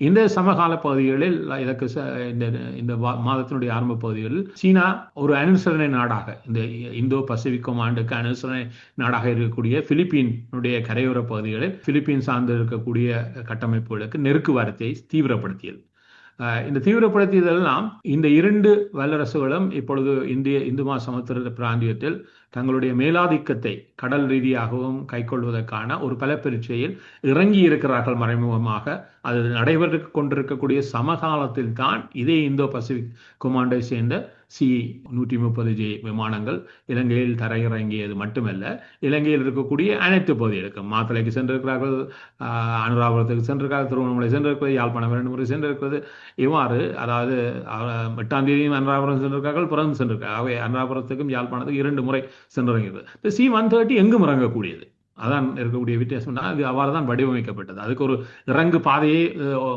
இந்த சமகால பகுதிகளில் இதற்கு இந்த இந்த மாதத்தினுடைய ஆரம்ப பகுதிகளில் சீனா ஒரு அனுசரணை நாடாக இந்த இந்தோ பசிபிக் கமாண்டுக்கு அனுசரணை நாடாக இருக்கக்கூடிய பிலிப்பீனுடைய கரையோர பகுதிகளில் பிலிப்பீன் சார்ந்து இருக்கக்கூடிய கட்டமைப்புகளுக்கு நெருக்குவாரத்தை தீவிரப்படுத்தியது. இந்த தீவிரப்படுத்தியதெல்லாம் இந்த இரண்டு வல்லரசுகளும் இப்பொழுது இந்து மகாசமுத்திர பிராந்தியத்தில் தங்களுடைய மேலாதிக்கத்தை கடல் ரீதியாகவும் கைக்கொள்வதற்கான ஒரு பலப்பரீட்சையில் இறங்கி இருக்கிறார்கள் மறைமுகமாக. அது நடைபெற்று கொண்டிருக்கக்கூடிய சமகாலத்தில் தான் இதே இந்தோ பசிபிக் கமாண்டை சேர்ந்த C-130J விமானங்கள் இலங்கையில் தரையிறங்கியது மட்டுமல்ல, இலங்கையில் இருக்கக்கூடிய அனைத்து பகுதிகளுக்கும் மாத்தளைக்கு சென்றிருக்கிறார்கள், அனுராபுரத்துக்கு சென்றிருக்கிறார்கள், திருவண்ணாமலை சென்றிருக்கிறது, யாழ்ப்பாணம் 2 முறை சென்றிருக்கிறது. இவ்வாறு அதாவது 8ஆம் தேதியும் அனுராபுரம் சென்றிருக்கிறார்கள், பிறகு சென்றிருக்கிறார்கள். அவை அனுராபுரத்துக்கும் யாழ்ப்பாணத்துக்கும் 2 முறை சென்றிறங்கிறது. இந்த C-130 எங்கும் இறங்கக்கூடியது. அதான் இருக்கக்கூடிய வித்தியாசம். அது அவ்வாறு தான் வடிவமைக்கப்பட்டது. அதுக்கு ஒரு இறங்கு பாதையை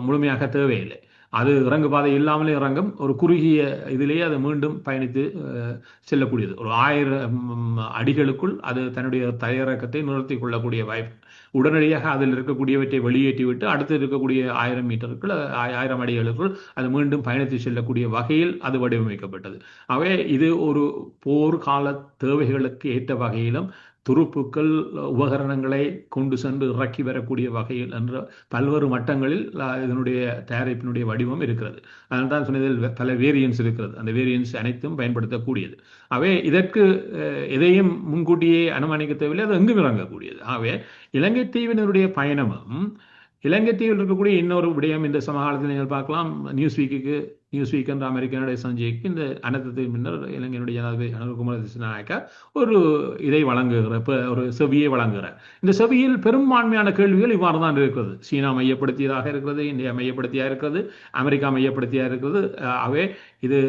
முழுமையாக தேவையில்லை. அது இறங்கு பாதை இல்லாமலே இறங்கும் ஒரு குறுகிய இதிலேயே அது மீண்டும் பயணித்து செல்லக்கூடியது. ஒரு 1000 அடிகளுக்குள் அது தன்னுடைய தரையிறக்கத்தை நிறுத்தி கொள்ளக்கூடிய வாய்ப்பு. உடனடியாக அதில் இருக்கக்கூடியவற்றை வெளியேற்றி விட்டு அடுத்து இருக்கக்கூடிய 1000 மீட்டருக்குள் 1000 அடிகளுக்குள் அது மீண்டும் பயணித்து செல்லக்கூடிய வகையில் அது வடிவமைக்கப்பட்டது. ஆகவே இது ஒரு போர்க்கால தேவைகளுக்கு ஏற்ற வகையிலும் துருப்புக்கள் உபகரணங்களை கொண்டு சென்று இறக்கி வரக்கூடிய வகையில் என்ற பல்வேறு மட்டங்களில் இதனுடைய தயாரிப்பினுடைய வடிவம் இருக்கிறது. அதனால் தான் சொன்னதில் பல வேரியன்ஸ் இருக்கிறது. அந்த வேரியன்ஸ் அனைத்தும் பயன்படுத்தக்கூடியது. ஆகவே இதற்கு எதையும் முன்கூட்டியே அனுமானிக்க தேவையில்லை, அது எங்கும் இறங்கக்கூடியது. ஆகவே இலங்கை தீவினுடைய பயணமும் இலங்கை தீவில் இருக்கக்கூடிய இன்னொரு விடயம் இந்த சமகாலத்தில் நீங்கள் பார்க்கலாம். நியூஸ் வீக் என்ற அமெரிக்கனுடைய சஞ்சய்க்கு இந்த அனர்த்தத்தின் பின்னர் இலங்கையினுடைய ஜனாதிபதி அனுரகுமார திசாநாயக்கா ஒரு இதை வழங்குகிறார், ஒரு செவியை வழங்குகிறார். இந்த செவியில் பெரும்பான்மையான கேள்விகள் இவ்வாறு தான் இருக்கிறது. சீனா மையப்படுத்தியதாக இருக்கிறது, இந்தியா மையப்படுத்தியாக இருக்கிறது, அமெரிக்கா மையப்படுத்தியாக இருக்கிறது. ஆகவே இது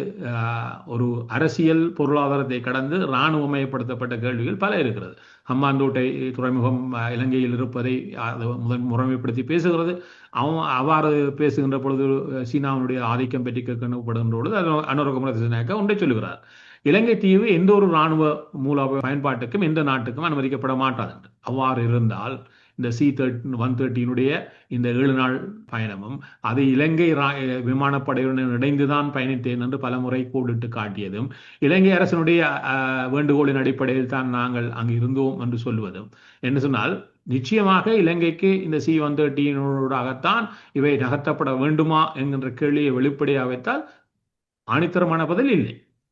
ஒரு அரசியல் பொருளாதாரத்தை கடந்து இராணுவ மையப்படுத்தப்பட்ட கேள்விகள் பல இருக்கிறது. ஹம்பாந்தோட்டை துறைமுகம் இலங்கையில் இருப்பதை முறைமைப்படுத்தி பேசுகிறது. அவ்வாறு பேசுகின்ற பொழுது சீனாவுடைய ஆதிக்கம் பற்றி கேட்கப்படுகின்ற பொழுது அனுரகுமார திசாநாயக்கா ஒன்றை சொல்லுகிறார். இலங்கை தீவு எந்த ஒரு இராணுவ மூல பயன்பாட்டுக்கும் எந்த நாட்டுக்கும் அனுமதிக்கப்பட மாட்டாது என்று. அவ்வாறு இருந்தால் இந்த C-130 இந்த 7 நாள் பயணமும் அது இலங்கை விமானப்படையுடன் இணைந்துதான் பயணித்தேன் என்று பல முறை கோடிட்டு காட்டியதும், இலங்கை அரசனுடைய வேண்டுகோளின் அடிப்படையில் தான் நாங்கள் அங்கு இருந்தோம் என்று சொல்லுவதும் என்ன சொன்னால், நிச்சயமாக இலங்கைக்கு இந்த C-130 இவை நகர்த்தப்பட வேண்டுமா என்கின்ற கேள்வியை வெளிப்படையாக வைத்தால் ஆணித்தரமான பதில் இல்லை.